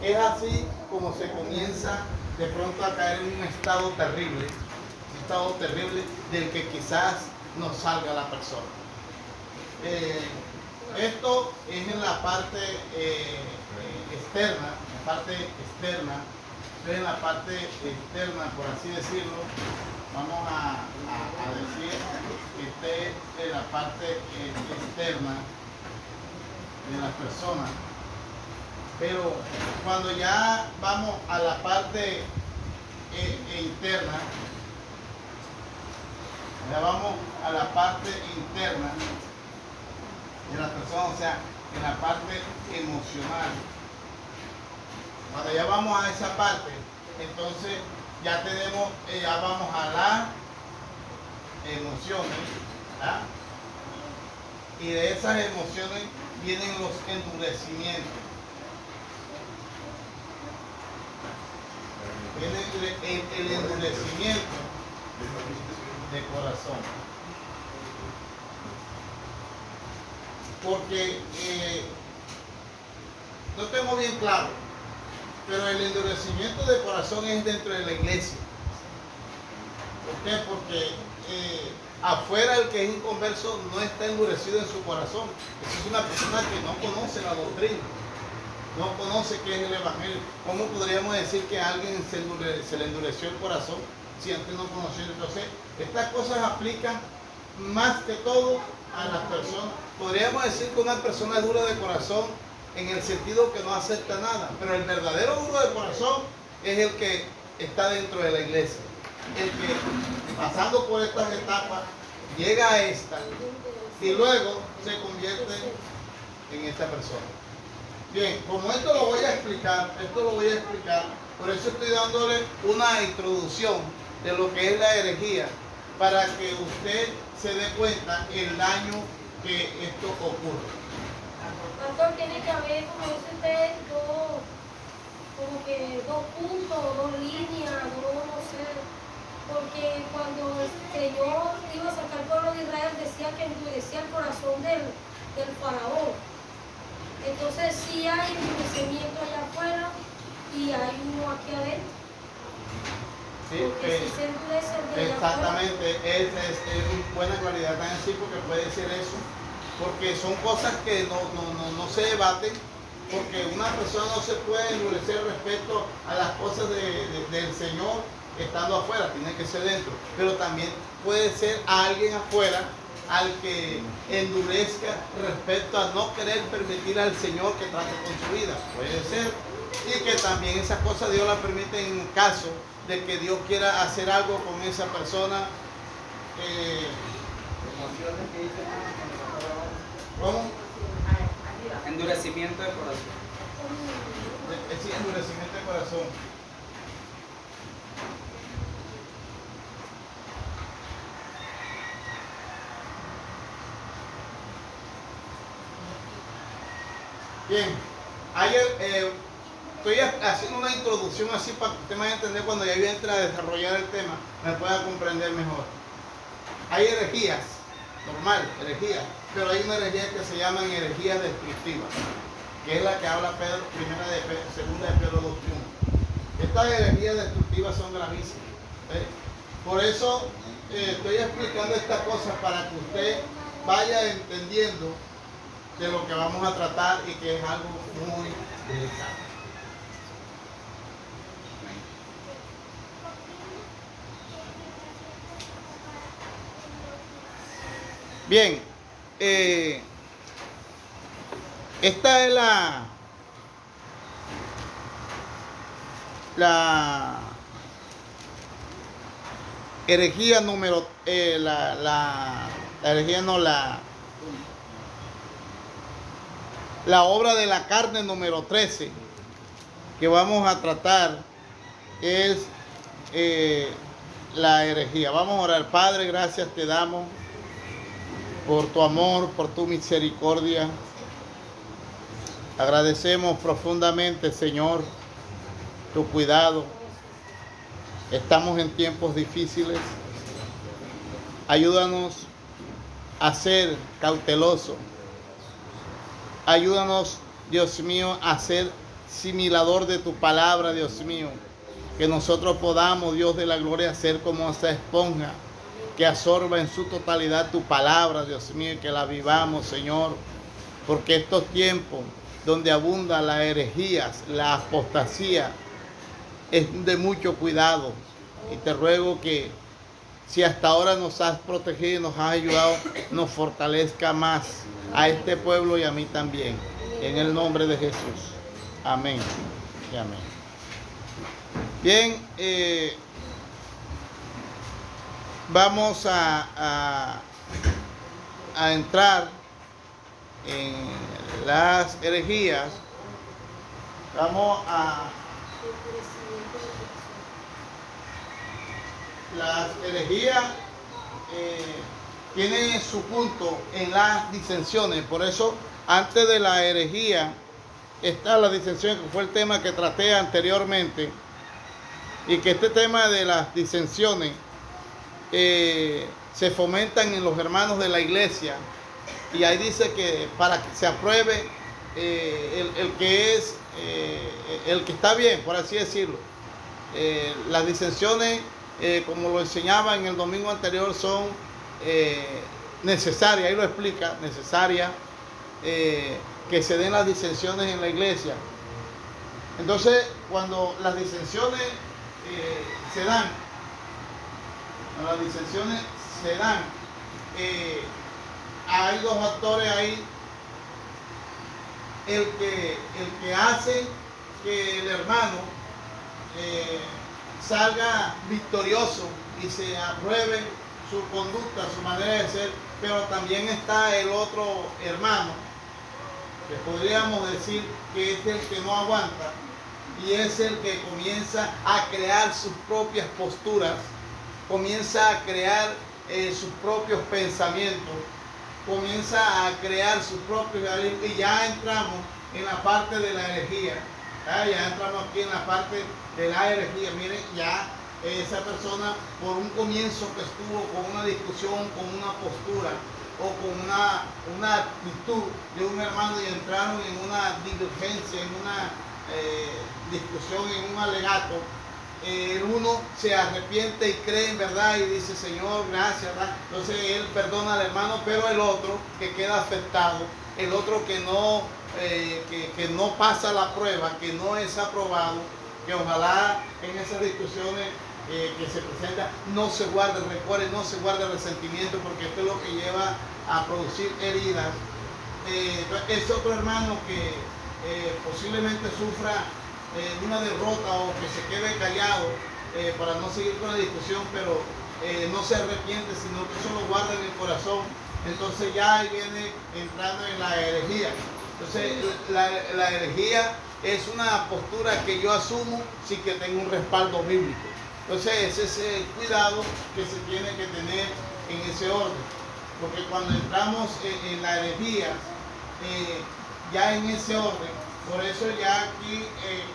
es así como se comienza de pronto a caer en un estado terrible del que quizás no salga la persona. Esto es en la parte externa, en la parte externa, por así decirlo, vamos a decir que esté en la parte externa de las personas. Pero cuando ya vamos a la parte interna, ya vamos a la parte interna de la persona, o sea, en la parte emocional. Cuando ya vamos a esa parte, entonces ya tenemos, ya vamos a las emociones, ¿verdad? Y de esas emociones vienen los endurecimientos. Viene el endurecimiento de corazón. Porque no tengo bien claro, pero el endurecimiento de corazón es dentro de la iglesia. ¿Por qué? Porque afuera el que es inconverso no está endurecido en su corazón. Esa es una persona que no conoce la doctrina, no conoce qué es el evangelio. ¿Cómo podríamos decir que a alguien se le endureció el corazón si antes no conocía? Entonces, estas cosas aplican más que todo a las personas. Podríamos decir que una persona es dura de corazón en el sentido que no acepta nada, pero el verdadero duro de corazón es el que está dentro de la iglesia, el que pasando por estas etapas llega a esta y luego se convierte en esta persona. Bien, como esto lo voy a explicar, por eso estoy dándole una introducción de lo que es la herejía, para que usted se dé cuenta el daño que esto ocurre. Pastor, tiene que haber, como dice usted, dos puntos, dos líneas, no sé, porque cuando el Señor iba a sacar al pueblo de Israel decía que endurecía el corazón del faraón. Entonces sí hay endurecimiento allá afuera y hay uno aquí adentro. Sí, si se endurece el de allá exactamente, es buena claridad tan así, porque puede ser eso, porque son cosas que no se debaten, porque una persona no se puede endurecer respecto a las cosas del Señor estando afuera, tiene que ser dentro, pero también puede ser a alguien afuera al que endurezca respecto a no querer permitir al Señor que trate con su vida, puede ser, y que también esas cosas Dios las permite en caso de que Dios quiera hacer algo con esa persona. ¿Cómo? Endurecimiento de corazón. Sí, endurecimiento de corazón. Bien, ayer estoy haciendo una introducción así para que usted me vaya a entender cuando ya yo entre a desarrollar el tema, me pueda comprender mejor. Hay herejías, normal, herejías, pero hay una herejía que se llaman herejías destructivas, que es la que habla Pedro, segunda de Pedro 2:1. Estas herejías destructivas son gravísimas. Por eso estoy explicando estas cosas para que usted vaya entendiendo de lo que vamos a tratar y que es algo muy delicado. Bien, esta es la herejía número, la herejía no, la obra de la carne número 13 que vamos a tratar es la herejía. Vamos a orar. Padre, gracias te damos por tu amor, por tu misericordia. Agradecemos profundamente, Señor, tu cuidado. Estamos en tiempos difíciles. Ayúdanos a ser cautelosos. Ayúdanos, Dios mío, a ser asimilador de tu palabra, Dios mío. Que nosotros podamos, Dios de la gloria, ser como esa esponja que absorba en su totalidad tu palabra, Dios mío, y que la vivamos, Señor. Porque estos tiempos donde abundan las herejías, la apostasía, es de mucho cuidado. Y te ruego que si hasta ahora nos has protegido y nos has ayudado, nos fortalezca más a este pueblo y a mí también. En el nombre de Jesús. Amén y amén. Bien, vamos a entrar en las herejías. Vamos a... Las herejías tienen su punto en las disensiones. Por eso, antes de la herejía, está la disensión, que fue el tema que traté anteriormente. Y que este tema de las disensiones se fomentan en los hermanos de la iglesia. Y ahí dice que para que se apruebe el que es, el que está bien, por así decirlo. Las disensiones, como lo enseñaba en el domingo anterior, son necesarias, ahí lo explica, necesarias que se den las disensiones en la iglesia. Entonces, cuando las disensiones se dan, hay dos factores ahí. El que hace que el hermano salga victorioso y se apruebe su conducta, su manera de ser, pero también está el otro hermano, que podríamos decir que es el que no aguanta, y es el que comienza a crear sus propias posturas, comienza a crear sus propios pensamientos, comienza a crear sus propios, y ya entramos en la parte de la herejía. Ya entramos aquí en la parte de la herejía. Miren, ya esa persona, por un comienzo que estuvo con una discusión, con una postura o con una actitud de un hermano, y entraron en una divergencia, en una discusión, en un alegato, el uno se arrepiente y cree en verdad y dice: Señor, gracias, ¿verdad? Entonces él perdona al hermano, pero el otro que queda afectado, el otro que no pasa la prueba, que no es aprobado, que ojalá en esas discusiones que se presentan no se guarde rencores, no se guarde resentimiento, porque esto es lo que lleva a producir heridas. Es otro hermano que posiblemente sufra una derrota o que se quede callado para no seguir con la discusión, pero no se arrepiente, sino que eso lo guarda en el corazón. Entonces ya ahí viene entrando en la herejía. Entonces la herejía es una postura que yo asumo sin que tenga un respaldo bíblico. Entonces ese es el cuidado que se tiene que tener en ese orden, porque cuando entramos en la herejía, ya en ese orden, por eso ya aquí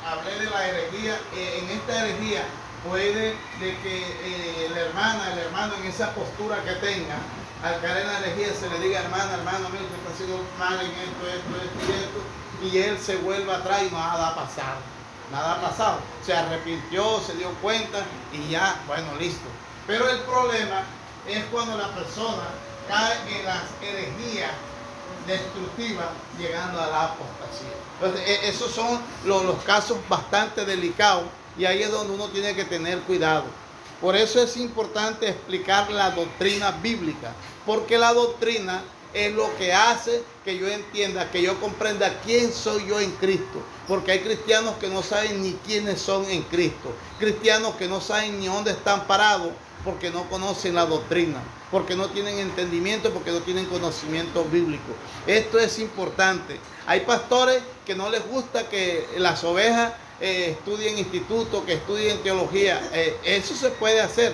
hablé de la herejía. En esta herejía puede de que la hermana, el hermano, en esa postura que tenga, al caer en la herejía, se le diga: hermano, mira, usted está haciendo mal en esto, y él se vuelve atrás y nada ha pasado. Nada ha pasado. Se arrepintió, se dio cuenta y ya, bueno, listo. Pero el problema es cuando la persona cae en las herejías destructivas, llegando a la apostasía. Entonces, esos son los casos bastante delicados, y ahí es donde uno tiene que tener cuidado. Por eso es importante explicar la doctrina bíblica, porque la doctrina es lo que hace que yo entienda, que yo comprenda quién soy yo en Cristo. Porque hay cristianos que no saben ni quiénes son en Cristo, cristianos que no saben ni dónde están parados, porque no conocen la doctrina, porque no tienen entendimiento, porque no tienen conocimiento bíblico. Esto es importante. Hay pastores que no les gusta que las ovejas estudien instituto, que estudien teología. Eso se puede hacer.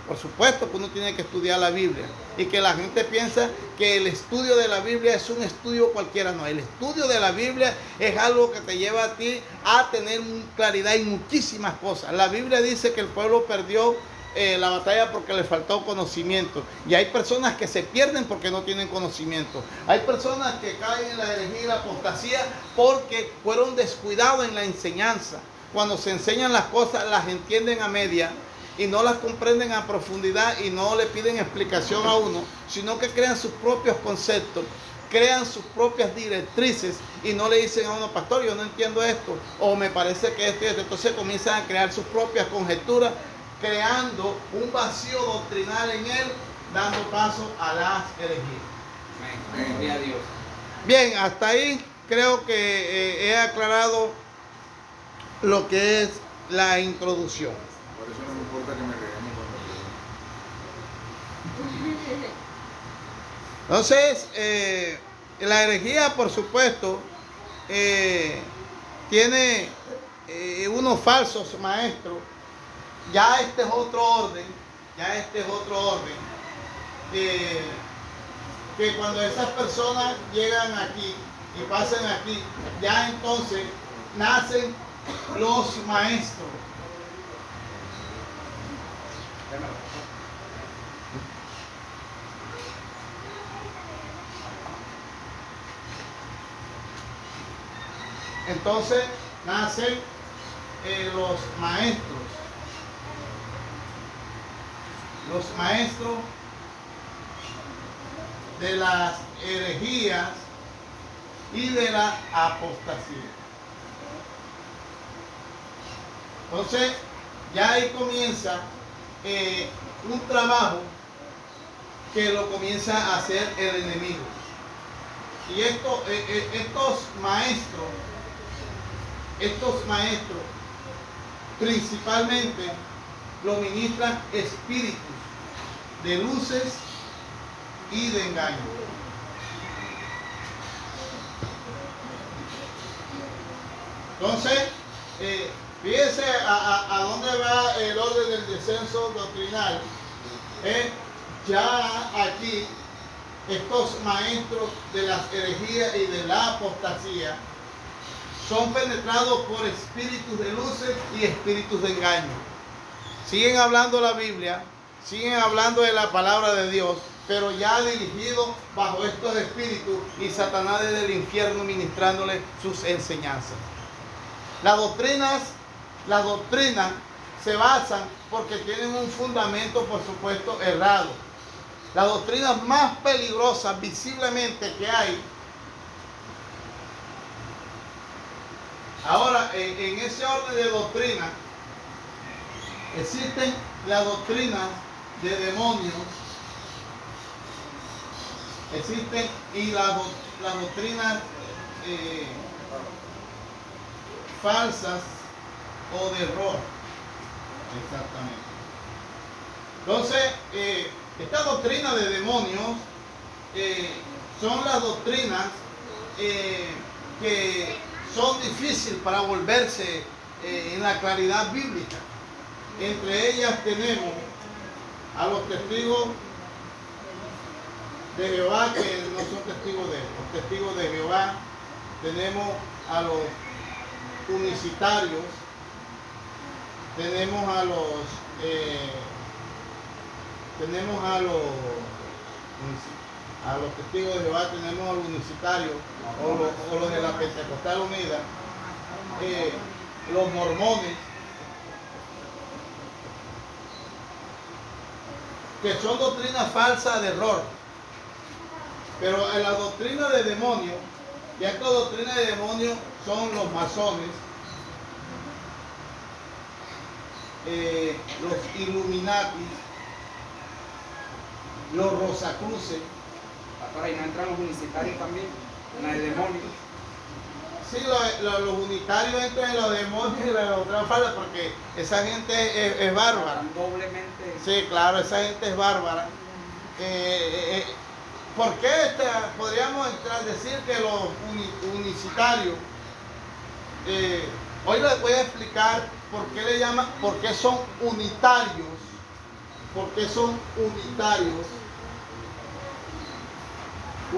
Por supuesto que uno tiene que estudiar la Biblia, y que la gente piensa que el estudio de la Biblia es un estudio cualquiera. No, el estudio de la Biblia es algo que te lleva a ti a tener claridad en muchísimas cosas. La Biblia dice que el pueblo perdió la batalla porque le faltó conocimiento. Y hay personas que se pierden porque no tienen conocimiento. Hay personas que caen en la herejía y la apostasía porque fueron descuidados en la enseñanza. Cuando se enseñan las cosas, las entienden a media y no las comprenden a profundidad y no le piden explicación a uno, sino que crean sus propios conceptos, crean sus propias directrices y no le dicen a uno, pastor, yo no entiendo esto, o me parece que esto y esto. Entonces comienzan a crear sus propias conjeturas, creando un vacío doctrinal en él, dando paso a las herejías. Gloria a Dios. Bien, hasta ahí creo que he aclarado lo que es la introducción. Por eso no me importa que me regañen cuando Entonces, la herejía, por supuesto, tiene unos falsos maestros. Ya este es otro orden, que cuando esas personas llegan aquí y pasan aquí, ya entonces nacen los maestros. Entonces nacen los maestros de las herejías y de la apostasía. Entonces ya ahí comienza un trabajo que lo comienza a hacer el enemigo. Y estos maestros principalmente lo ministran espíritus de luces y de engaño. Entonces, fíjense a dónde va el orden del descenso doctrinal. Ya aquí, estos maestros de las herejías y de la apostasía son penetrados por espíritus de luces y espíritus de engaño. Siguen hablando la Biblia, siguen hablando de la palabra de Dios, pero ya dirigidos bajo estos espíritus y Satanás desde el infierno ministrándole sus enseñanzas. Las doctrinas se basan porque tienen un fundamento, por supuesto, errado. Las doctrinas más peligrosas visiblemente que hay. Ahora, en ese orden de doctrina, existen las doctrinas de demonios, existen y las doctrinas falsas o de error. Exactamente. Entonces, esta doctrina de demonios son las doctrinas que son difíciles para volverse en la claridad bíblica. Entre ellas tenemos a los testigos de Jehová, que no son testigos de los testigos de Jehová. Tenemos a los unicitarios, tenemos a los testigos de Jehová, tenemos a los unicitarios o los de la Pentecostal Unida, los mormones, que son doctrinas falsas de error. Pero en la doctrina de demonios, y esta doctrina de demonios son los masones, los Illuminati, los Rosacruces. Ahora, ¿y no entran los unicitarios también? En la de demonios. Sí, los unitarios entran en los demonios y la otra falda porque esa gente es bárbara. Doblemente. Sí, claro, esa gente es bárbara. ¿Por qué podríamos decir que los unicitarios? Hoy les voy a explicar por qué son unitarios. ¿Por qué son unitarios?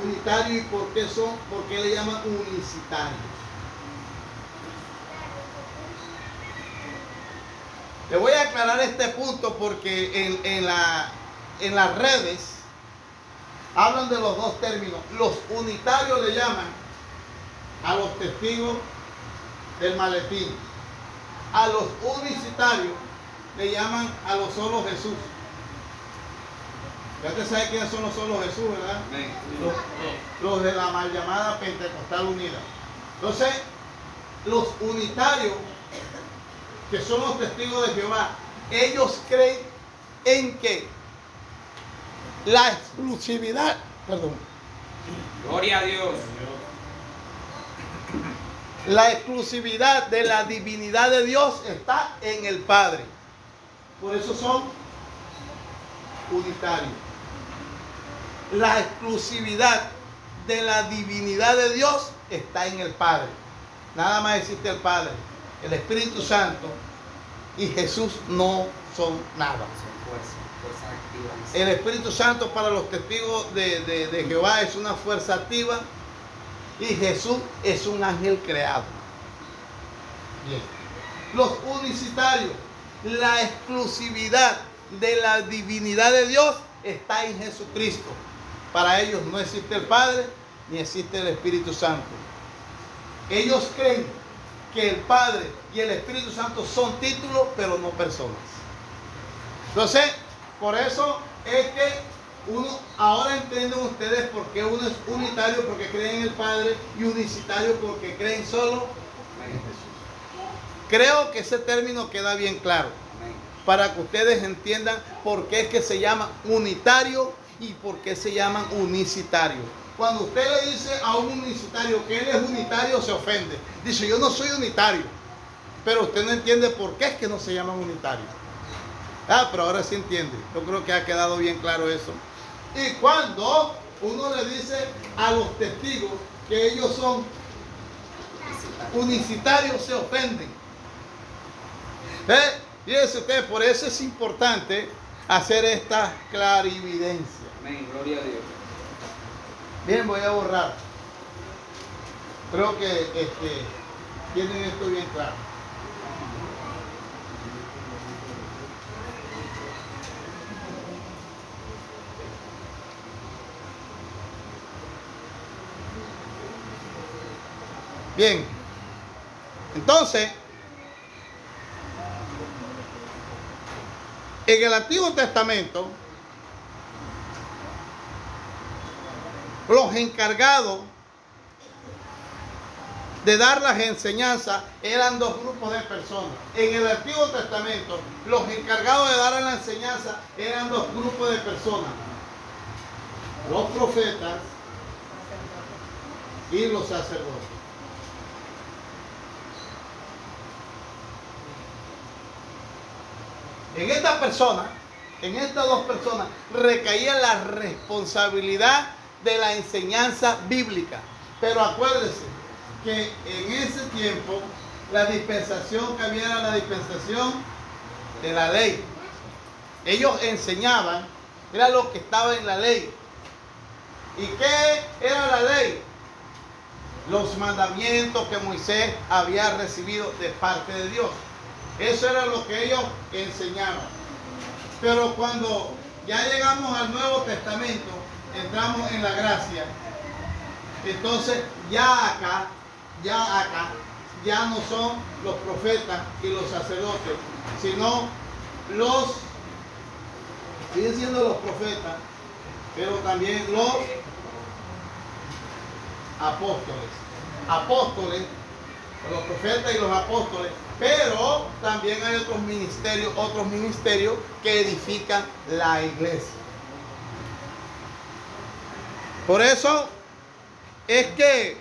Unitarios y por qué le llaman unicitarios. Le voy a aclarar este punto porque en las redes hablan de los dos términos. Los unitarios le llaman a los testigos del maletín. A los unicitarios le llaman a los solo Jesús. Ya usted sabe quiénes son los solo Jesús, ¿verdad? Amén. Los de la mal llamada Pentecostal Unida. Entonces, los unitarios, que son los testigos de Jehová, ellos creen en que la exclusividad, Gloria a Dios. la exclusividad de la divinidad de Dios está en el Padre. Por eso son unitarios. La exclusividad de la divinidad de Dios está en el Padre. Nada más existe el Padre, el Espíritu Santo y Jesús no son nada. Fuerza activa. El Espíritu Santo para los testigos de Jehová es una fuerza activa y Jesús es un ángel creado. Bien. Los unicitarios, la exclusividad de la divinidad de Dios está en Jesucristo. Para ellos no existe el Padre ni existe el Espíritu Santo. Ellos creen que el Padre y el Espíritu Santo son títulos, pero no personas. Entonces, por eso es que ahora entienden ustedes por qué uno es unitario, porque creen en el Padre, y unicitario porque creen solo en Jesús. Creo que ese término queda bien claro, para que ustedes entiendan por qué es que se llama unitario y por qué se llaman unicitario. Cuando usted le dice a un unicitario que él es unitario, se ofende. Dice, yo no soy unitario. Pero usted no entiende por qué es que no se llaman unitarios. Pero ahora sí entiende. Yo creo que ha quedado bien claro eso. Y cuando uno le dice a los testigos que ellos son unicitarios, se ofenden. Fíjense ustedes, por eso es importante hacer esta clarividencia. Amén, gloria a Dios. Bien, voy a borrar. Creo que tienen esto bien claro. Bien, entonces, en el Antiguo Testamento, los encargados de dar las enseñanzas eran dos grupos de personas. En el Antiguo Testamento, los encargados de dar la enseñanza eran dos grupos de personas. Los profetas y los sacerdotes. En estas personas, en estas dos personas, recaía la responsabilidad de la enseñanza bíblica. Pero acuérdense que en ese tiempo la dispensación que había era la dispensación de la ley. Ellos enseñaban, era lo que estaba en la ley. ¿Y qué era la ley? Los mandamientos que Moisés había recibido de parte de Dios. Eso era lo que ellos enseñaban. Pero cuando ya llegamos al Nuevo Testamento, entramos en la gracia, entonces ya acá, ya no son los profetas y los sacerdotes, sino siguen siendo los profetas, pero también los apóstoles, los profetas y los apóstoles, pero también hay otros ministerios que edifican la iglesia. Por eso es que,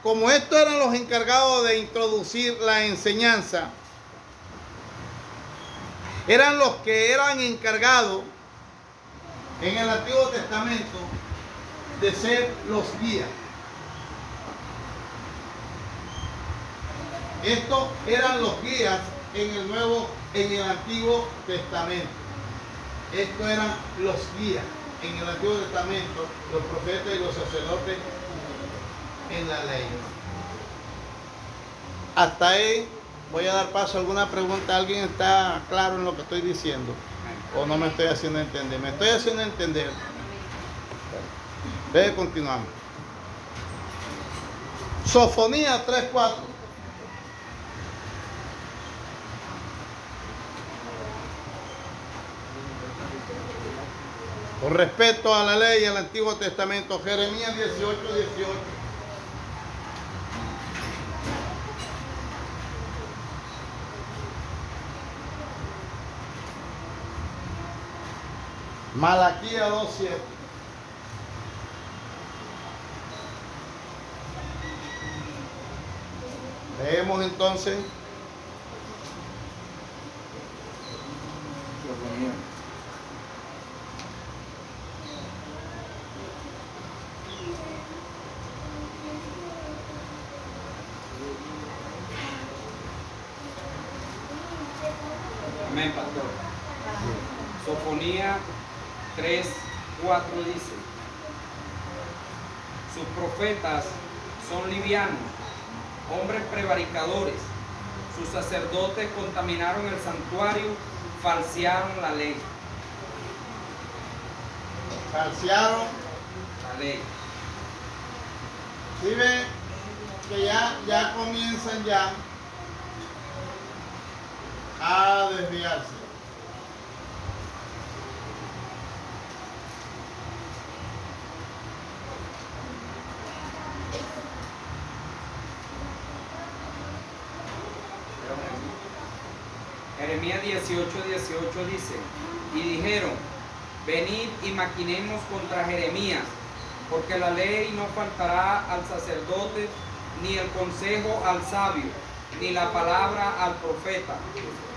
como estos eran los encargados de introducir la enseñanza, eran los que eran encargados en el Antiguo Testamento de ser los guías. Estos eran los guías en el Antiguo Testamento. Estos eran los guías en el Antiguo Testamento, los profetas y los sacerdotes en la ley. Hasta ahí voy a dar paso a alguna pregunta. ¿Alguien está claro en lo que estoy diciendo? ¿O no me estoy haciendo entender? Me estoy haciendo entender. Ve, continuamos. Sofonía 3:4. Con respecto a la ley y al Antiguo Testamento, Jeremías 18:18. Malaquías 2:7. Leemos entonces. Sofonía. Amén, pastor. Sofonía 3:4 dice: sus profetas son livianos, hombres prevaricadores. Sus sacerdotes contaminaron el santuario, falsearon la ley. Falsearon La ley. ¿Sí ven? Que ya comienzan ya a desviarse. Jeremías 18:18 dice: y dijeron, venid y maquinemos contra Jeremías, porque la ley no faltará al sacerdote, ni el consejo al sabio, ni la palabra al profeta.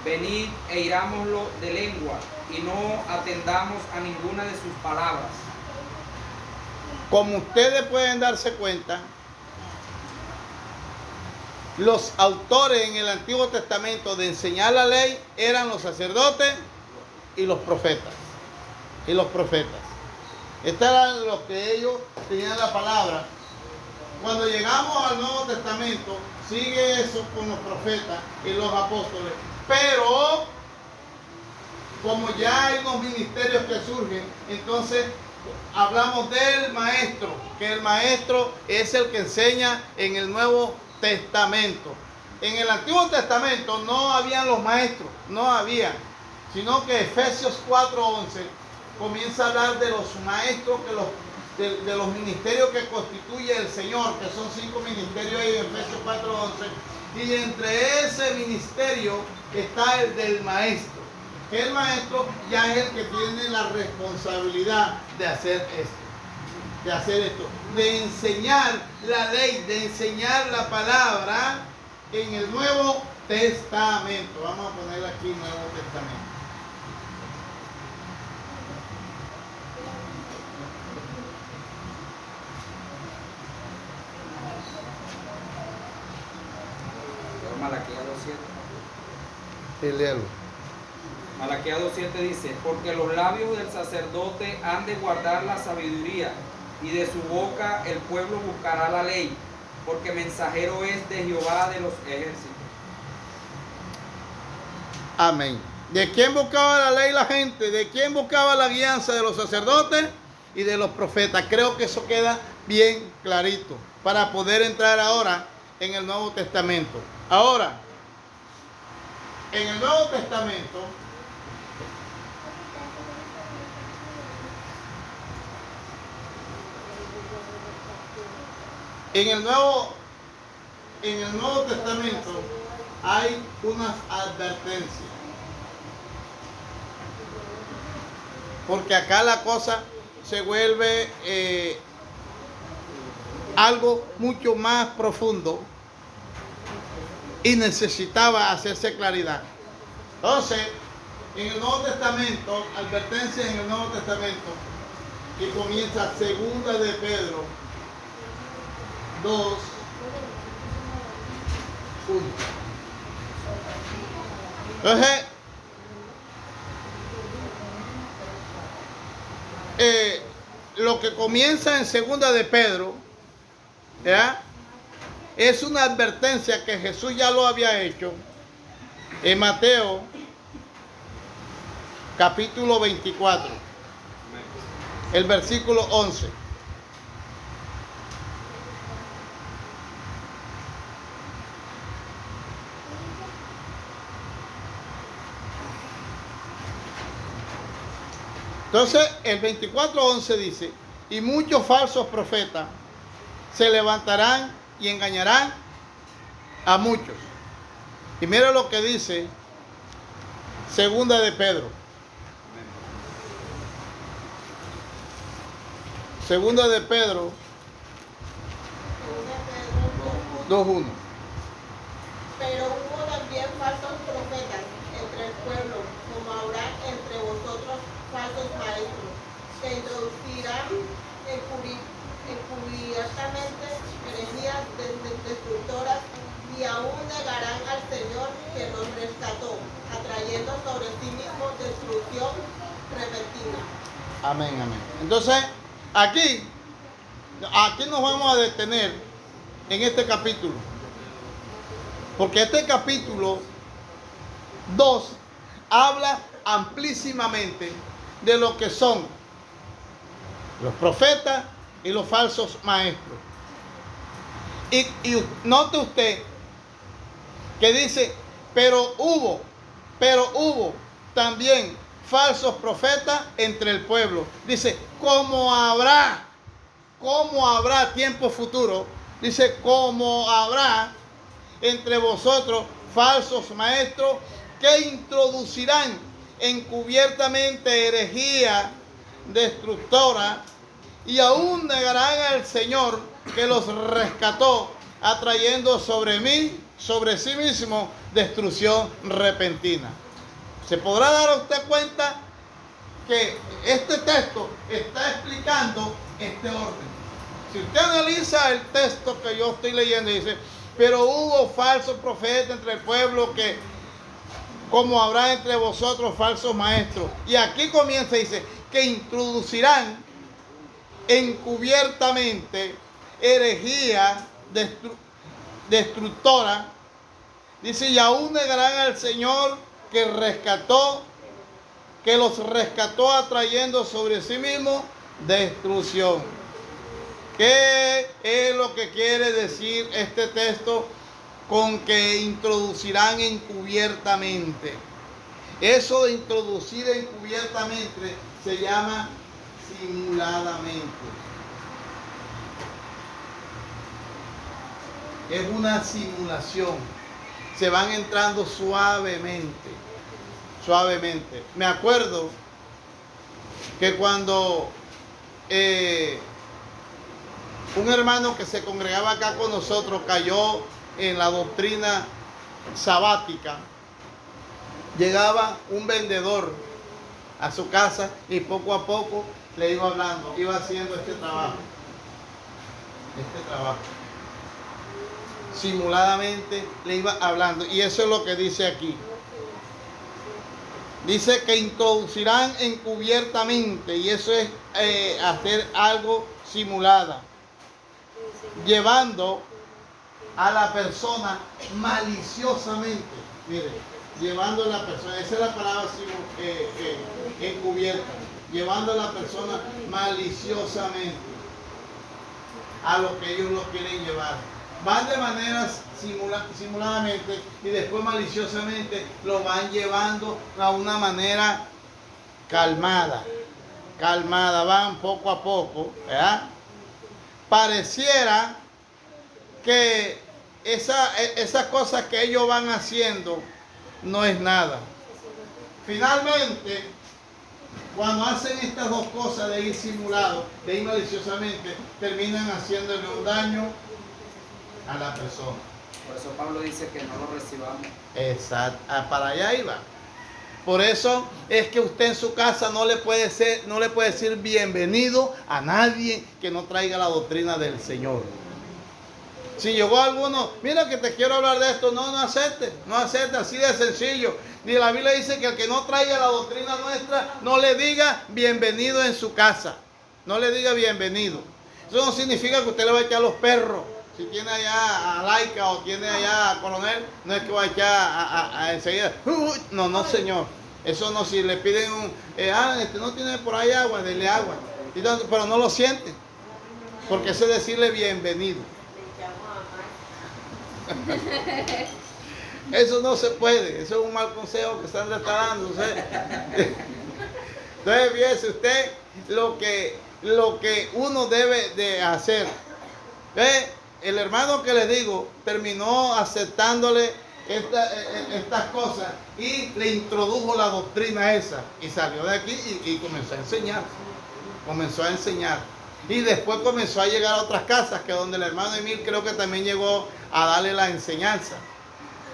Venid e irámoslo de lengua, y no atendamos a ninguna de sus palabras. Como ustedes pueden darse cuenta, los autores en el Antiguo Testamento de enseñar la ley eran los sacerdotes y los profetas. Estos eran los que ellos tenían la palabra. Cuando llegamos al Nuevo Testamento, sigue eso con los profetas y los apóstoles. Pero, como ya hay unos ministerios que surgen, entonces hablamos del maestro, que el maestro es el que enseña en el Nuevo Testamento. En el Antiguo Testamento no habían los maestros, no había, sino que Efesios 4:11 comienza a hablar de los maestros, de los ministerios que constituye el Señor, que son 5 ministerios ahí en Efesios 4:11, y entre ese ministerio está el del maestro, que el maestro ya es el que tiene la responsabilidad de hacer esto, de enseñar la ley, de enseñar la palabra en el Nuevo Testamento. Vamos a poner aquí Nuevo Testamento. Malaquías 2:7. Sí, léelo. Malaquías 2:7 dice: porque los labios del sacerdote han de guardar la sabiduría, y de su boca el pueblo buscará la ley, porque mensajero es de Jehová de los ejércitos. Amén. ¿De quién buscaba la ley la gente? ¿De quién buscaba la guianza? De los sacerdotes y de los profetas. Creo que eso queda bien clarito para poder entrar ahora en el Nuevo Testamento. Ahora, en el Nuevo Testamento, en el Nuevo Testamento hay unas advertencias. Porque acá la cosa se vuelve algo mucho más profundo y necesitaba hacerse claridad. Entonces, en el Nuevo Testamento, advertencias en el Nuevo Testamento, que comienza segunda de Pedro 2, 1. Entonces, lo que comienza en segunda de Pedro, ¿ya?, es una advertencia que Jesús ya lo había hecho En Mateo, capítulo 24, el versículo 11. Entonces, el 24:11 dice, y muchos falsos profetas se levantarán y engañarán a muchos. Y mira lo que dice Segunda de Pedro. Segunda de Pedro 2:1. Pero hubo también falsos profetas entre el pueblo, como habrá entre vosotros falsos maestros, que introducirán encubiertamente herejías destructoras y aún negarán al Señor que los rescató, atrayendo sobre sí mismo destrucción repentina. Amén, amén. Entonces, aquí nos vamos a detener en este capítulo. Porque este capítulo 2 habla amplísimamente de lo que son los profetas y los falsos maestros. Y note usted que dice, pero hubo también falsos profetas entre el pueblo. Dice, como habrá tiempo futuro, dice, como habrá entre vosotros falsos maestros que introducirán encubiertamente herejía destructora y aún negarán al Señor que los rescató, atrayendo sobre sí mismo destrucción repentina. ¿Se podrá dar usted cuenta que este texto está explicando este orden? Si usted analiza el texto que yo estoy leyendo, dice, pero hubo falsos profetas entre el pueblo que, como habrá entre vosotros falsos maestros. Y aquí comienza, dice, que introducirán encubiertamente herejía destructora. Dice, y aún negarán al Señor que los rescató atrayendo sobre sí mismo destrucción. ¿Qué es lo que quiere decir este texto con que introducirán encubiertamente? Eso de introducir encubiertamente se llama simuladamente. Es una simulación. Se van entrando suavemente. Me acuerdo que cuando un hermano que se congregaba acá con nosotros cayó en la doctrina sabática, llegaba un vendedor a su casa y poco a poco le iba hablando, iba haciendo este trabajo. Simuladamente le iba hablando, y eso es lo que dice aquí. Dice que introducirán encubiertamente, y eso es hacer algo simulada, llevando a la persona maliciosamente. Mire, llevando a la persona, esa es la palabra encubierta, llevando a la persona maliciosamente a lo que ellos lo quieren llevar. Van de manera simuladamente y después maliciosamente lo van llevando a una manera calmada, van poco a poco, ¿verdad? Pareciera que esas cosas que ellos van haciendo no es nada. Finalmente, cuando hacen estas dos cosas de ir simulado, de ir maliciosamente, terminan haciéndole un daño a la persona. Por eso Pablo dice que no lo recibamos. Exacto, para allá iba. Por eso es que usted en su casa no le puede decir bienvenido a nadie que no traiga la doctrina del Señor. Si llegó alguno, mira que te quiero hablar de esto, no acepte, así de sencillo. Ni la Biblia dice que el que no traiga la doctrina nuestra, no le diga bienvenido en su casa. No le diga bienvenido. Eso no significa que usted le va a echar los perros Si tiene allá a Laica o tiene allá a Coronel, no es que va a echar a enseguida. No, señor. Eso no, si le piden no tiene por ahí agua, dele agua. Pero no lo siente. Porque eso es decirle bienvenido. Eso no se puede. Eso es un mal consejo que Sandra está dando. Entonces, fíjese usted lo que uno debe de hacer. El hermano que les digo terminó aceptándole estas cosas y le introdujo la doctrina esa y salió de aquí y comenzó a enseñar. Y después comenzó a llegar a otras casas, que donde el hermano Emil creo que también llegó a darle la enseñanza.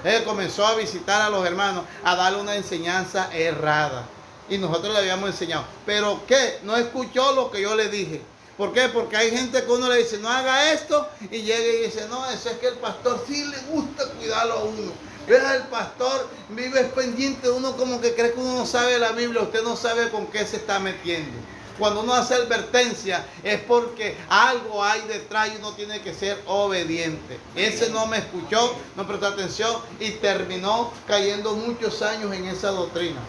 Él comenzó a visitar a los hermanos, a darle una enseñanza errada. Y nosotros le habíamos enseñado. ¿Pero qué? No escuchó lo que yo le dije. ¿Por qué? Porque hay gente que uno le dice, no haga esto, y llega y dice, no, eso es que el pastor sí le gusta cuidarlo a uno. Vea, el pastor vive pendiente de uno, como que cree que uno no sabe la Biblia, usted no sabe con qué se está metiendo. Cuando uno hace advertencia es porque algo hay detrás y uno tiene que ser obediente. Ese no me escuchó, no prestó atención y terminó cayendo muchos años en esa doctrina.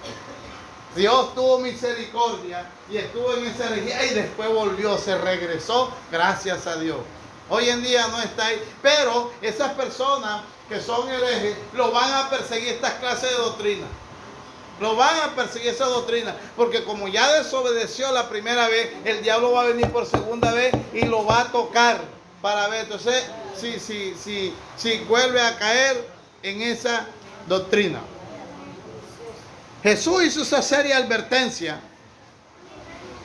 Dios tuvo misericordia y estuvo en esa herejía y después volvió, se regresó, gracias a Dios. Hoy en día no está ahí, pero esas personas que son herejes lo van a perseguir estas clases de doctrina. Lo van a perseguir esa doctrina, porque como ya desobedeció la primera vez, el diablo va a venir por segunda vez y lo va a tocar para ver. Entonces, si vuelve a caer en esa doctrina. Jesús hizo esa seria advertencia.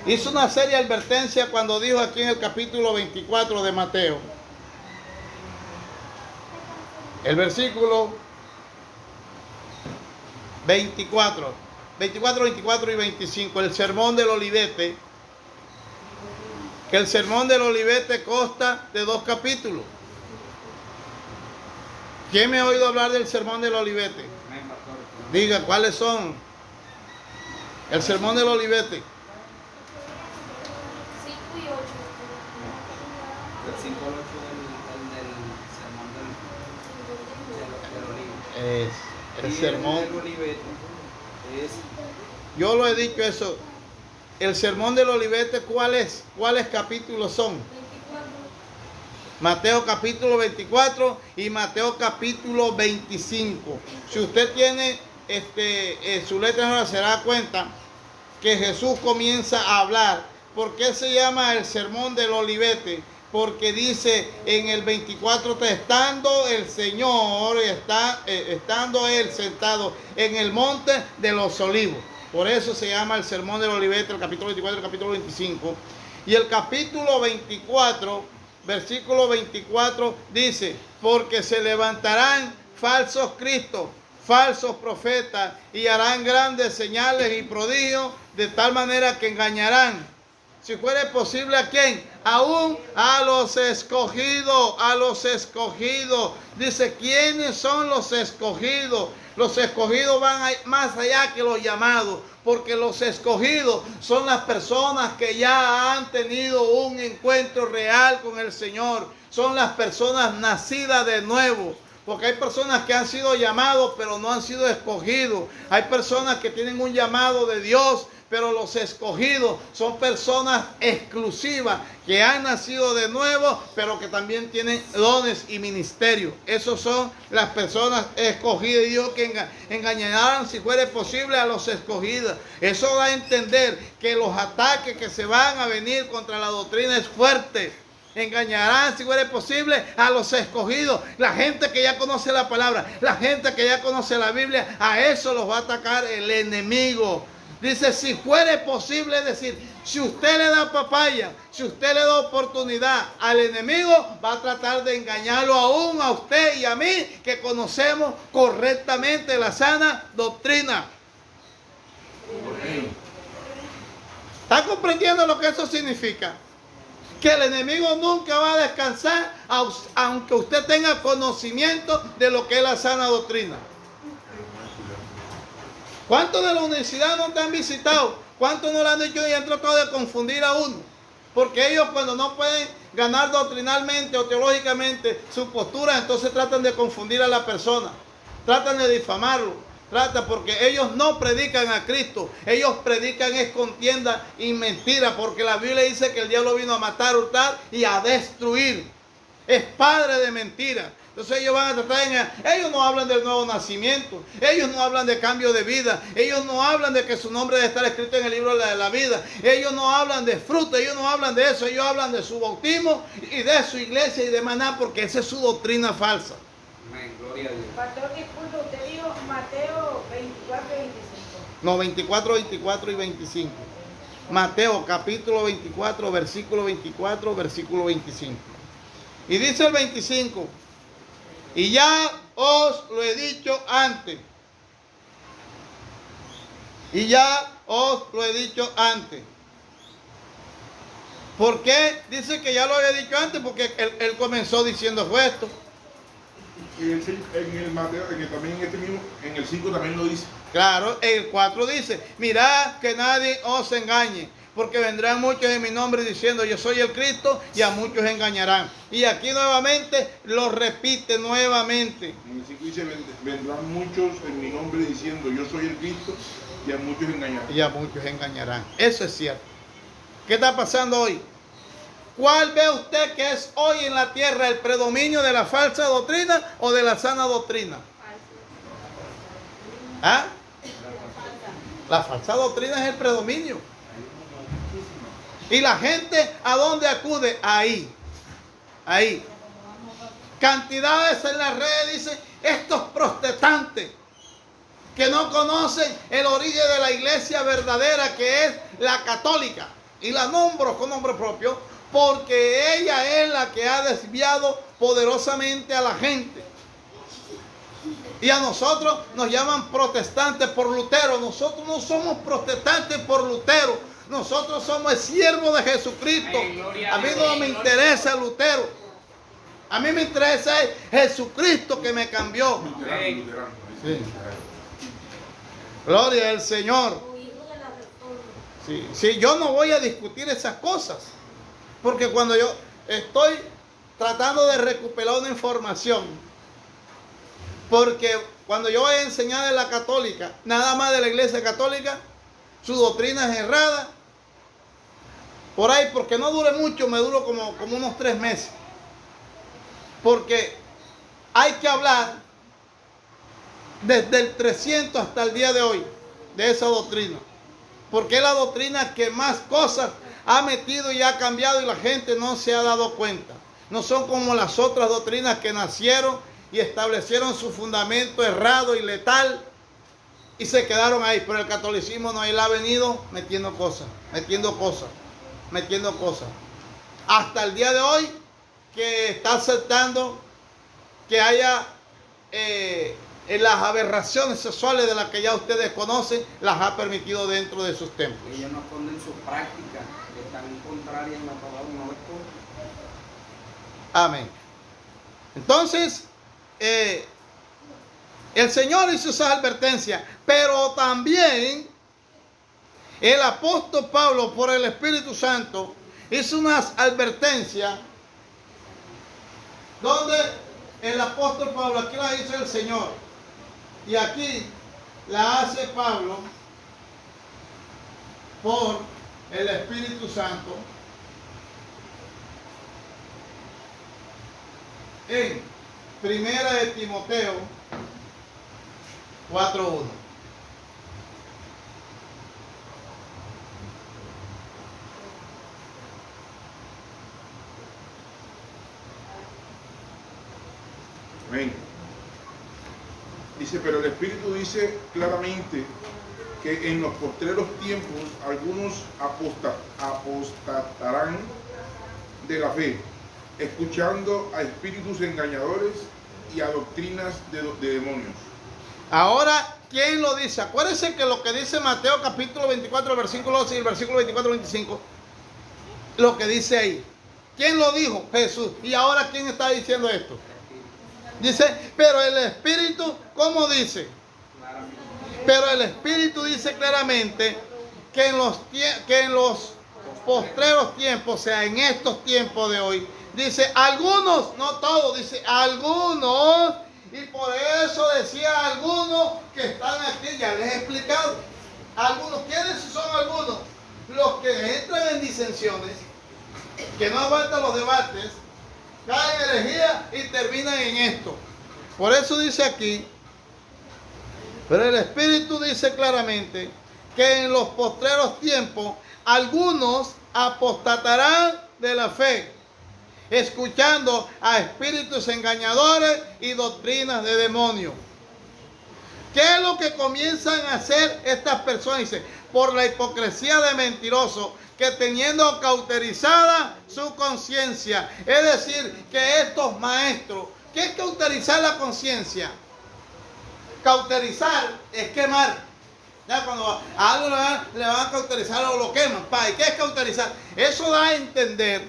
Hizo una seria advertencia cuando dijo aquí en el capítulo 24 de Mateo. El versículo 24, 24 y 25, el sermón del Olivete. Que el sermón del Olivete consta de 2 capítulos. ¿Quién me ha oído hablar del sermón del Olivete? Diga, ¿cuáles son? El sermón del Olivete. 5 y 8. El 5 al 8 del sermón del Olivo. El sermón del Olivete es... Yo lo he dicho eso. El sermón del Olivete, ¿cuáles capítulos son? 24. Mateo capítulo 24 y Mateo capítulo 25. Si usted tiene su letra ahora, se da cuenta que Jesús comienza a hablar. ¿Por qué se llama el sermón del Olivete? Porque dice en el 24, estando el Señor, estando Él sentado en el monte de los olivos. Por eso se llama el sermón del Olivete, el capítulo 24 y el capítulo 25. Y el capítulo 24, versículo 24, dice, porque se levantarán falsos cristos, falsos profetas, y harán grandes señales y prodigios, de tal manera que engañarán, si fuera posible, ¿a quién? Aún a los escogidos, a los escogidos. Dice, ¿quiénes son los escogidos? Los escogidos van más allá que los llamados, porque los escogidos son las personas que ya han tenido un encuentro real con el Señor. Son las personas nacidas de nuevo. Porque hay personas que han sido llamados, pero no han sido escogidos. Hay personas que tienen un llamado de Dios, pero los escogidos son personas exclusivas que han nacido de nuevo, pero que también tienen dones y ministerios. Esos son las personas escogidas. Y Dios que engañarán, si fuera posible, a los escogidos. Eso da a entender que los ataques que se van a venir contra la doctrina es fuerte. Engañarán, si fuera posible, a los escogidos. La gente que ya conoce la palabra, la gente que ya conoce la Biblia, a eso los va a atacar el enemigo. Dice, si fuera posible, es decir, si usted le da papaya, si usted le da oportunidad al enemigo, va a tratar de engañarlo aún a usted y a mí, que conocemos correctamente la sana doctrina. ¿Está comprendiendo lo que eso significa? Que el enemigo nunca va a descansar, aunque usted tenga conocimiento de lo que es la sana doctrina. ¿Cuántos de la universidad no te han visitado? ¿Cuántos no lo han dicho y han tratado de confundir a uno? Porque ellos, cuando no pueden ganar doctrinalmente o teológicamente su postura, entonces tratan de confundir a la persona, tratan de difamarlo, porque ellos no predican a Cristo, ellos predican es contienda y mentira, porque la Biblia dice que el diablo vino a matar, hurtar y a destruir. Es padre de mentira. Entonces ellos van a tratar ellos no hablan del nuevo nacimiento, ellos no hablan de cambio de vida, ellos no hablan de que su nombre debe estar escrito en el libro de la vida, ellos no hablan de fruto, ellos no hablan de eso, ellos hablan de su bautismo y de su iglesia y de maná, porque esa es su doctrina falsa. Amén, gloria a Dios. Pastor, disculpe, usted dijo Mateo 24 y 25. No, 24, 24 y 25. Mateo capítulo 24, versículo 24, versículo 25. Y dice el 25, y ya os lo he dicho antes. Y ya os lo he dicho antes. ¿Por qué dice que ya lo había dicho antes? Porque él comenzó diciendo esto. En el Mateo, también en este mismo, en el 5 también lo dice. Claro, el 4 dice, mirad que nadie os engañe, porque vendrán muchos en mi nombre diciendo yo soy el Cristo, y a muchos engañarán. Y aquí nuevamente lo repite nuevamente. En el 5 dice, vendrán muchos en mi nombre diciendo yo soy el Cristo, y a muchos engañarán. Y a muchos engañarán. Eso es cierto. ¿Qué está pasando hoy? ¿Cuál ve usted que es hoy en la tierra el predominio de la falsa doctrina o de la sana doctrina? ¿Ah? La falsa doctrina es el predominio. Y la gente, ¿a dónde acude? Ahí. Ahí. Cantidades en las redes dicen, estos protestantes que no conocen el origen de la iglesia verdadera, que es la católica. Y la nombro con nombre propio, porque ella es la que ha desviado poderosamente a la gente. Y a nosotros nos llaman protestantes por Lutero. Nosotros no somos protestantes por Lutero. Nosotros somos el siervo de Jesucristo. A mí no me interesa Lutero. A mí me interesa Jesucristo que me cambió. Luterano. Sí. Gloria al Señor. Sí, yo no voy a discutir esas cosas. Porque cuando yo estoy tratando de recuperar una información, porque cuando yo voy a enseñar de la católica, nada más de la iglesia católica, su doctrina es errada. Por ahí, porque no dure mucho, me duró como unos 3 meses. Porque hay que hablar desde el 300 hasta el día de hoy de esa doctrina. Porque es la doctrina que más cosas ha metido y ha cambiado y la gente no se ha dado cuenta. No son como las otras doctrinas que nacieron y establecieron su fundamento errado y letal y se quedaron ahí. Pero el catolicismo no, él ha venido metiendo cosas. Hasta el día de hoy que está aceptando que haya las aberraciones sexuales de las que ya ustedes conocen, las ha permitido dentro de sus templos. Ellos no esconden sus prácticas, que están contrarias en la palabra, no les esconden. Amén. Entonces, el Señor hizo esas advertencias, pero también el apóstol Pablo, por el Espíritu Santo, hizo unas advertencias donde el apóstol Pablo, aquí la hizo el Señor, y aquí la hace Pablo por el Espíritu Santo en Primera de Timoteo 4:1. Amén. Dice, pero el Espíritu dice claramente que en los postreros tiempos algunos apostatarán de la fe, escuchando a espíritus engañadores y a doctrinas de demonios. Ahora, ¿quién lo dice? Acuérdense que lo que dice Mateo capítulo 24, versículo 12 y el versículo 24-25, lo que dice ahí. ¿Quién lo dijo? Jesús. ¿Y ahora quién está diciendo esto? Dice, pero el Espíritu, ¿cómo dice? Pero el Espíritu dice claramente que en los postreros tiempos, o sea, en estos tiempos de hoy, dice algunos, no todos, dice algunos, y por eso decía algunos que están aquí, ya les he explicado. Algunos, ¿quiénes son algunos? Los que entran en disensiones, que no aguantan los debates, caen en herejía y terminan en esto. Por eso dice aquí, pero el Espíritu dice claramente que en los postreros tiempos algunos apostatarán de la fe, escuchando a espíritus engañadores y doctrinas de demonios. ¿Qué es lo que comienzan a hacer estas personas? Dice, por la hipocresía de mentirosos, que teniendo cauterizada su conciencia, es decir, que estos maestros, ¿qué es cauterizar la conciencia? Cauterizar es quemar. Ya cuando a algo le van a cauterizar o lo queman. ¿Y qué es cauterizar? Eso da a entender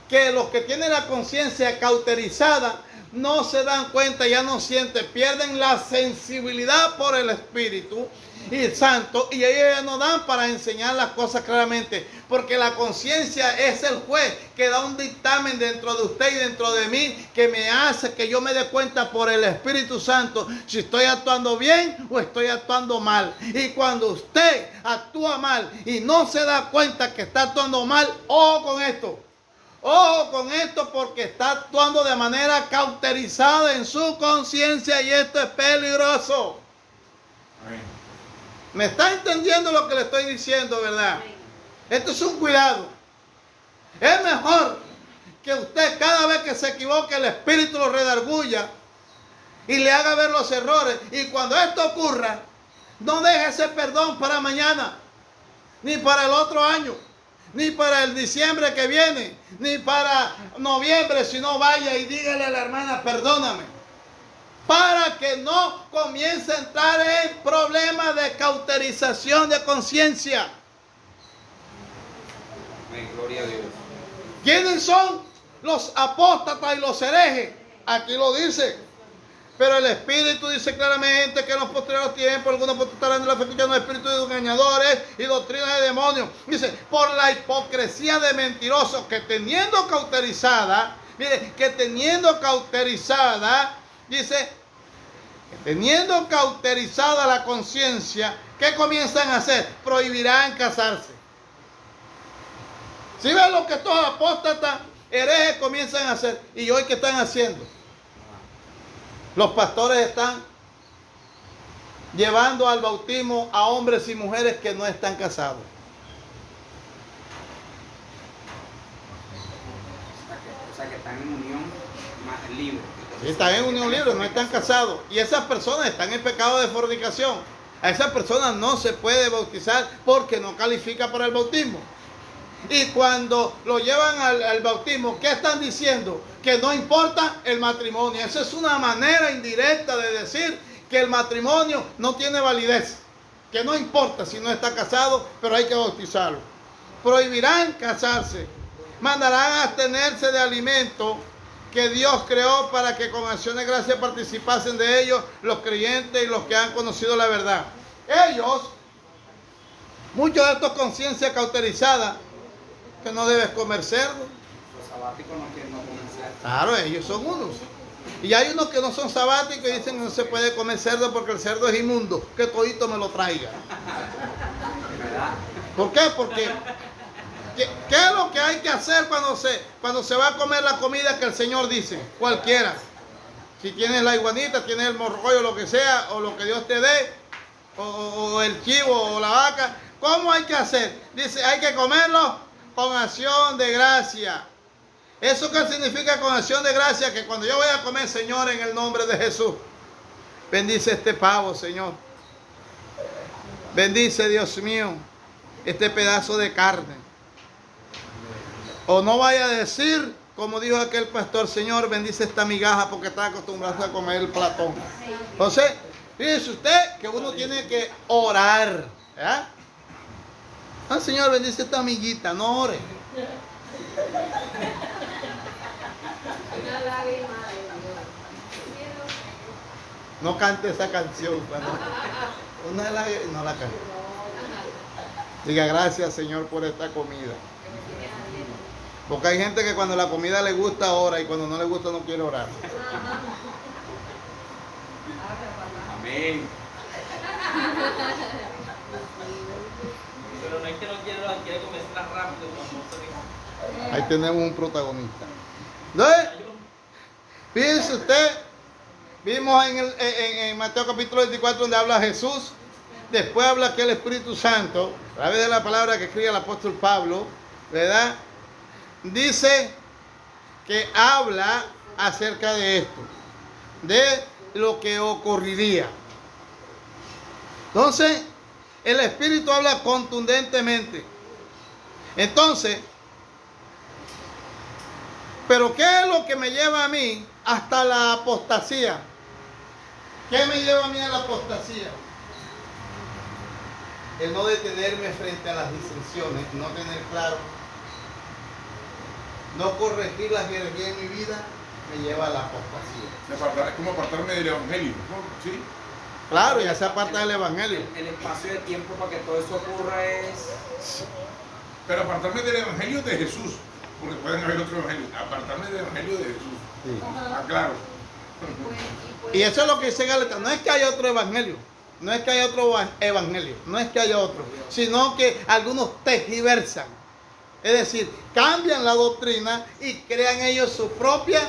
que los que tienen la conciencia cauterizada no se dan cuenta, ya no sienten, pierden la sensibilidad por el Espíritu y Santo, y ellos ya no dan para enseñar las cosas claramente, porque la conciencia es el juez que da un dictamen dentro de usted y dentro de mí, que me hace que yo me dé cuenta por el Espíritu Santo si estoy actuando bien o estoy actuando mal. Y cuando usted actúa mal y no se da cuenta que está actuando mal, ojo con esto. Ojo con esto, porque está actuando de manera cauterizada en su conciencia, y esto es peligroso. Amén. ¿Me está entendiendo lo que le estoy diciendo, verdad? Esto es un cuidado. Es mejor que usted, cada vez que se equivoque, el Espíritu lo redarguya y le haga ver los errores. Y cuando esto ocurra, no deje ese perdón para mañana, ni para el otro año, ni para el diciembre que viene, ni para noviembre, sino vaya y dígale a la hermana, perdóname, para que no comience a entrar en problemas de cauterización de conciencia. Amén, gloria a Dios. ¿Quiénes son los apóstatas y los herejes? Aquí lo dice. Pero el Espíritu dice claramente que en los posteriores tiempos algunos apostatarán de la fe, escuchando espíritus de engañadores y doctrinas de demonios. Dice, por la hipocresía de mentirosos, que teniendo cauterizada, mire, que teniendo cauterizada, dice, que teniendo cauterizada la conciencia, ¿qué comienzan a hacer? Prohibirán casarse. ¿Sí ven lo que estos apóstatas herejes comienzan a hacer? ¿Y hoy qué están haciendo? Los pastores están llevando al bautismo a hombres y mujeres que no están casados. O sea que están en unión libre. Están en unión libre, no están casados. Y esas personas están en pecado de fornicación. A esas personas no se puede bautizar porque no califica para el bautismo. Y cuando lo llevan al bautismo, ¿qué están diciendo? Que no importa el matrimonio. Esa es una manera indirecta de decir que el matrimonio no tiene validez. Que no importa si no está casado, pero hay que bautizarlo. Prohibirán casarse. Mandarán a abstenerse de alimentos que Dios creó para que con acción de gracia participasen de ellos los creyentes y los que han conocido la verdad. Ellos, muchos de estos conciencia cauterizada, que no debes comer cerdo. Los sabáticos no quieren comer cerdo. Claro, ellos son unos. Y hay unos que no son sabáticos y dicen que no se puede comer cerdo porque el cerdo es inmundo, que todito me lo traiga. ¿Verdad? ¿Por qué? Porque ¿qué es lo que hay que hacer cuando se va a comer la comida que el Señor dice? Cualquiera. Si tienes la iguanita, tienes el morroyo, lo que sea, o lo que Dios te dé, o el chivo, o la vaca, ¿cómo hay que hacer? Dice, hay que comerlo con acción de gracia. ¿Eso qué significa con acción de gracia? Que cuando yo voy a comer, Señor, en el nombre de Jesús, bendice este pavo, Señor. Bendice, Dios mío, este pedazo de carne. O no vaya a decir, como dijo aquel pastor, Señor, bendice esta migaja porque está acostumbrado a comer el platón. Entonces, fíjese usted que uno tiene que orar. ¿Eh? Ah, Señor, bendice esta amiguita, no ore. No cante esa canción. Una lágrima, no la cante. Diga gracias, Señor, por esta comida. Porque hay gente que cuando la comida le gusta ora y cuando no le gusta no quiere orar. Amén. Pero no es que no quiere orar, quiere comerla rápido. Ahí tenemos un protagonista. Entonces, fíjense usted, vimos en Mateo capítulo 24 donde habla Jesús, después habla que el Espíritu Santo, a través de la palabra que escribe el apóstol Pablo, ¿verdad? Dice que habla acerca de esto, de lo que ocurriría. Entonces, el Espíritu habla contundentemente. Entonces, pero ¿qué es lo que me lleva a mí hasta la apostasía? ¿Qué me lleva a mí a la apostasía? El no detenerme frente a las disensiones, no tener claro, no corregir las herejías en mi vida, me lleva a la apostasía. Es como apartarme del Evangelio, ¿no? ¿Sí? Claro, ya se aparta del Evangelio. El espacio de tiempo para que todo eso ocurra es... Pero apartarme del Evangelio de Jesús, porque pueden haber otro Evangelio. Apartarme del Evangelio de Jesús. Sí. Claro. Y eso es lo que dice Gálatas. No es que haya otro evangelio, no es que haya otro evangelio, no es que haya otro, sino que algunos tergiversan. Es decir, cambian la doctrina y crean ellos su propia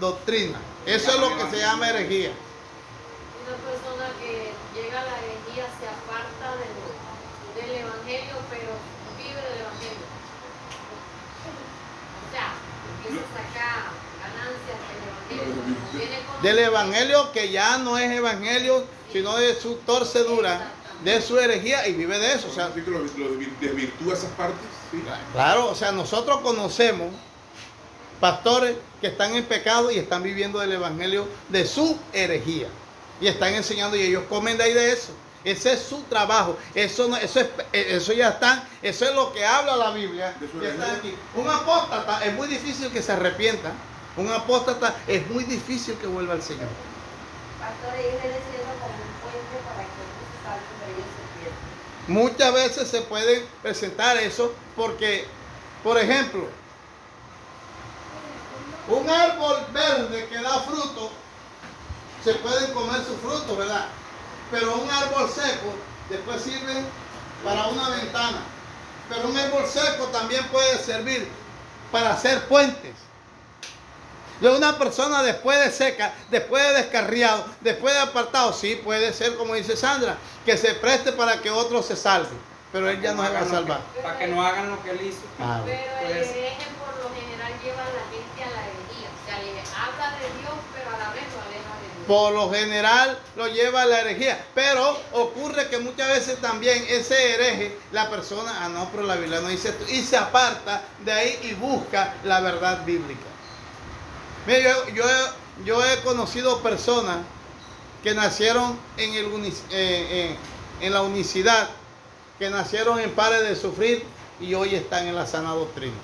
doctrina. Eso es lo que se llama herejía. Una persona que llega a la herejía se aparta del evangelio, pero vive del evangelio. O sea, empieza a sacar ganancias del evangelio. Del evangelio que ya no es evangelio, sino de su torcedura, de su herejía, y vive de eso. O sea, lo desvirtúa esas partes. ¿Sí? Claro, o sea, nosotros conocemos pastores que están en pecado y están viviendo del evangelio de su herejía. Y están enseñando y ellos comen de ahí de eso. Ese es su trabajo. Eso ya está. Eso es lo que habla la Biblia. Que está aquí. Un apóstata es muy difícil que se arrepienta. Un apóstata es muy difícil que vuelva al Señor. Pastor, ellos vienen siendo como un puente para que otros se salven, pero ellos se pierden. Muchas veces se puede presentar eso porque, por ejemplo, un árbol verde que da fruto, se pueden comer sus frutos, ¿verdad? Pero un árbol seco después sirve para una ventana. Pero un árbol seco también puede servir para hacer puentes. De una persona después de seca, después de descarriado, después de apartado, sí puede ser, como dice Sandra, que se preste para que otro se salve. Pero él ya no se va a salvar. Para que no hagan lo que él hizo. Ah, Pero el Pues- hereje por lo general lleva a la gente a la herejía. O sea, le habla de Dios, pero a la vez lo aleja de Dios. por lo general lo lleva a la herejía. Pero ocurre que muchas veces también ese hereje, la persona, no, pero la Biblia no dice esto, y se aparta de ahí y busca la verdad bíblica. Mira, yo he conocido personas que nacieron en la unicidad, que nacieron en pares de sufrir y hoy están en la sana doctrina.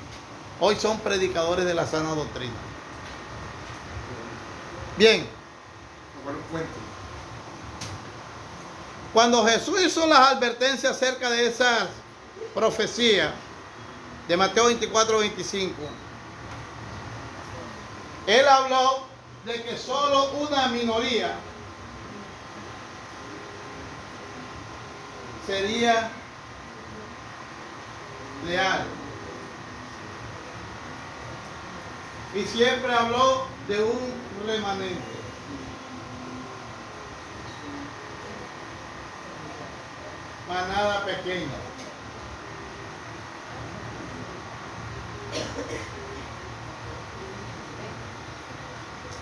Hoy son predicadores de la sana doctrina. Bien. Cuando Jesús hizo las advertencias acerca de esas profecías de Mateo 24, 25, Él habló de que solo una minoría sería leal. Y siempre habló de un remanente. Manada pequeña.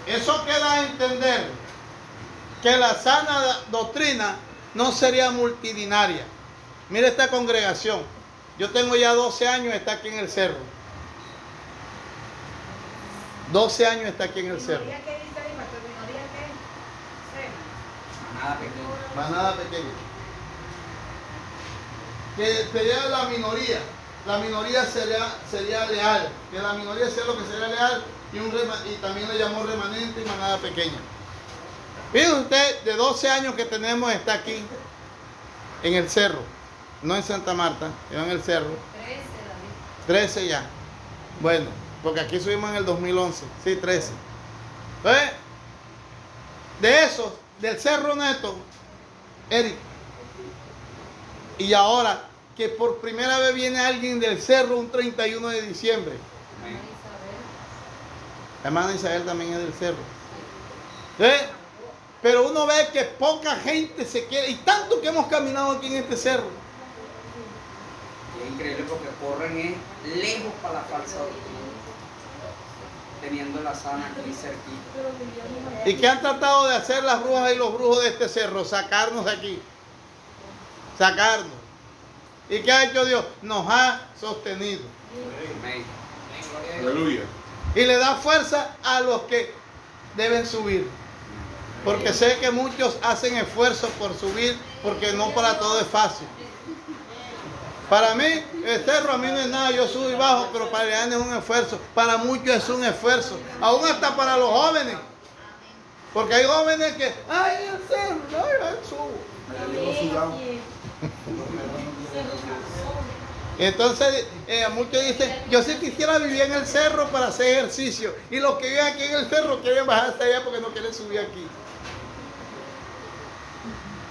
Eso queda a entender que la sana doctrina no sería multitudinaria. Mira esta congregación. Yo tengo ya 12 años, está aquí en el cerro. 12 años está aquí en el cerro. ¿Minoría qué dice ahí, pastor? ¿Minoría qué? Cena. Manada pequeña. Manada pequeña. Que sería la minoría. La minoría sería leal. Que la minoría sea lo que sería leal. Y también le llamó remanente y manada pequeña. Fíjese usted, de 12 años que tenemos está aquí en el cerro. no en Santa Marta, yo en el cerro. 13, David. 13 ya. Bueno, porque aquí subimos en el 2011. Sí, 13. Entonces, de eso, del Cerro Neto, Eric. Y ahora que por primera vez viene alguien del cerro un 31 de diciembre. Amén. La hermana Isabel también es del cerro. Pero uno ve que poca gente se quiere. Y tanto que hemos caminado aquí en este cerro. Y es increíble porque corren lejos para la falsa doctrina, teniendo la sana aquí cerquita. ¿Y qué han tratado de hacer las brujas y los brujos de este cerro? Sacarnos de aquí. Sacarnos. ¿Y qué ha hecho Dios? Nos ha sostenido. Amén. Aleluya. Y le da fuerza a los que deben subir. Porque sé que muchos hacen esfuerzos por subir, porque no para todo es fácil. Para mí, el cerro a mí no es nada, yo subo y bajo, pero para Eliane es un esfuerzo. Para muchos es un esfuerzo. Aún hasta para los jóvenes. Porque hay jóvenes que, ay, el cerro, ay, subo. Entonces, muchos dicen, yo sí quisiera vivir en el cerro para hacer ejercicio. Y los que viven aquí en el cerro quieren bajar hasta allá porque no quieren subir aquí.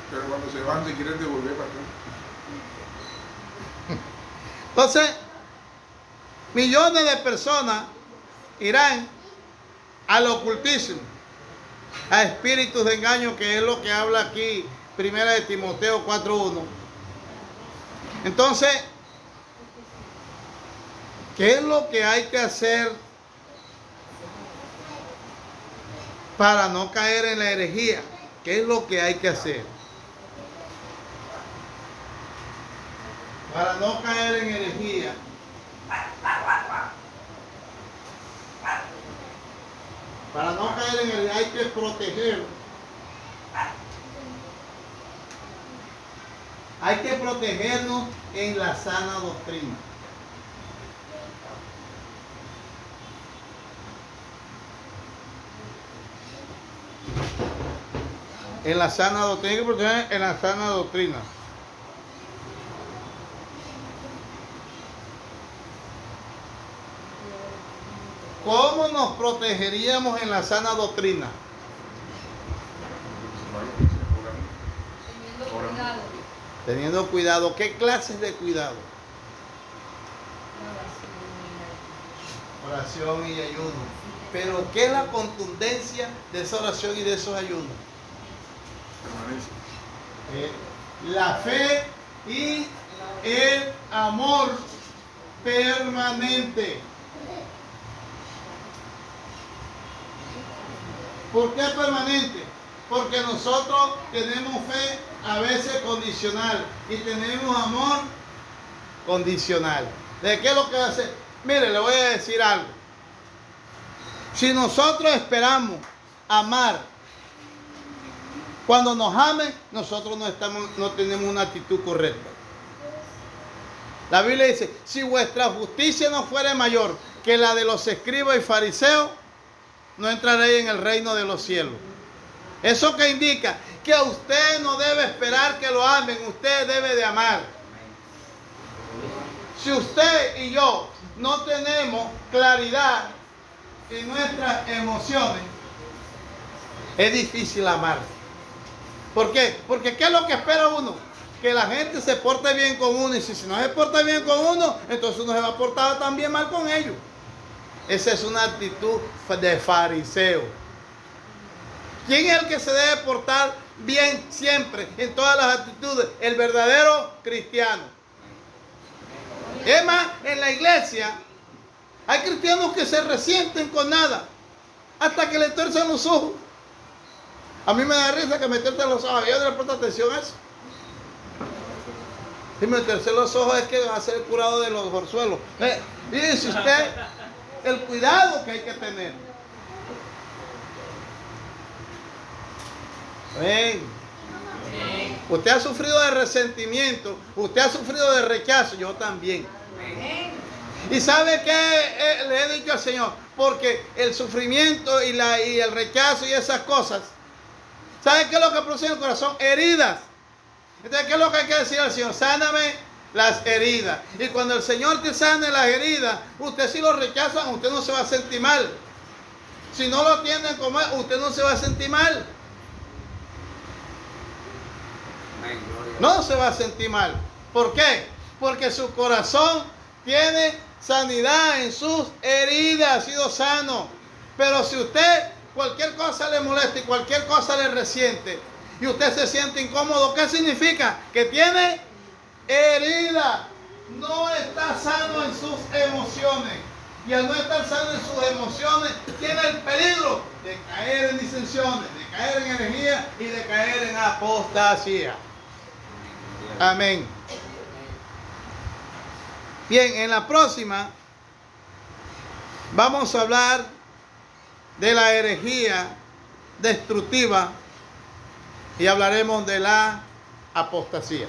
Pero cuando se van se quieren devolver para acá. Entonces, millones de personas irán al ocultismo, a espíritus de engaño, que es lo que habla aquí, 1 de Timoteo 4:1. Entonces, ¿qué es lo que hay que hacer para no caer en la herejía? ¿Qué es lo que hay que hacer? Para no caer en herejía. Para no caer en herejía hay que proteger. Hay que protegernos en la sana doctrina. En la sana doctrina, hay que proteger en la sana doctrina. ¿Cómo nos protegeríamos en la sana doctrina? Teniendo cuidado. Teniendo cuidado. ¿Qué clases de cuidado? Oración y ayuno. Pero ¿qué es la contundencia de esa oración y de esos ayunos? Permanencia. La fe y el amor permanente. ¿Por qué permanente? Porque nosotros tenemos fe a veces condicional y tenemos amor condicional. ¿De qué es lo que va a hacer? Mire, le voy a decir algo. Si nosotros esperamos amar, cuando nos amen, nosotros no tenemos una actitud correcta. La Biblia dice, si vuestra justicia no fuere mayor que la de los escribas y fariseos, no entraréis en el reino de los cielos. Eso que indica que usted no debe esperar que lo amen, usted debe de amar. Si usted y yo no tenemos claridad en nuestras emociones, es difícil amar. ¿Por qué? Porque ¿qué es lo que espera uno? Que la gente se porte bien con uno, y si no se porta bien con uno, entonces uno se va a portar también mal con ellos. Esa es una actitud de fariseo. ¿Quién es el que se debe portar bien siempre, en todas las actitudes? El verdadero cristiano. Es más, en la iglesia hay cristianos que se resienten con nada, hasta que le tuercen los ojos. A mí me da risa que me tuercen los ojos. Yo no le presto atención a eso. Si me tuercen los ojos es que va a ser curado de los orzuelos. Dice usted el cuidado que hay que tener. Ven. Usted ha sufrido de resentimiento, usted ha sufrido de rechazo, yo también. ¿Y sabe qué le he dicho al Señor? Porque el sufrimiento y el rechazo y esas cosas, ¿sabe qué es lo que produce en el corazón? Heridas. Entonces, ¿qué es lo que hay que decir al Señor? Sáname las heridas. Y cuando el Señor te sane las heridas, usted si lo rechazan, usted no se va a sentir mal. Si no lo tienen como es, usted no se va a sentir mal. Amén, gloria a Dios. No se va a sentir mal. ¿Por qué? Porque su corazón tiene sanidad en sus heridas, ha sido sano. Pero si usted cualquier cosa le molesta y cualquier cosa le resiente y usted se siente incómodo, ¿qué significa? Que tiene herida. No está sano en sus emociones. Y al no estar sano en sus emociones, tiene el peligro de caer en disensiones, de caer en herejía y de caer en apostasía. Amén. Bien, en la próxima vamos a hablar de la herejía destructiva y hablaremos de la apostasía.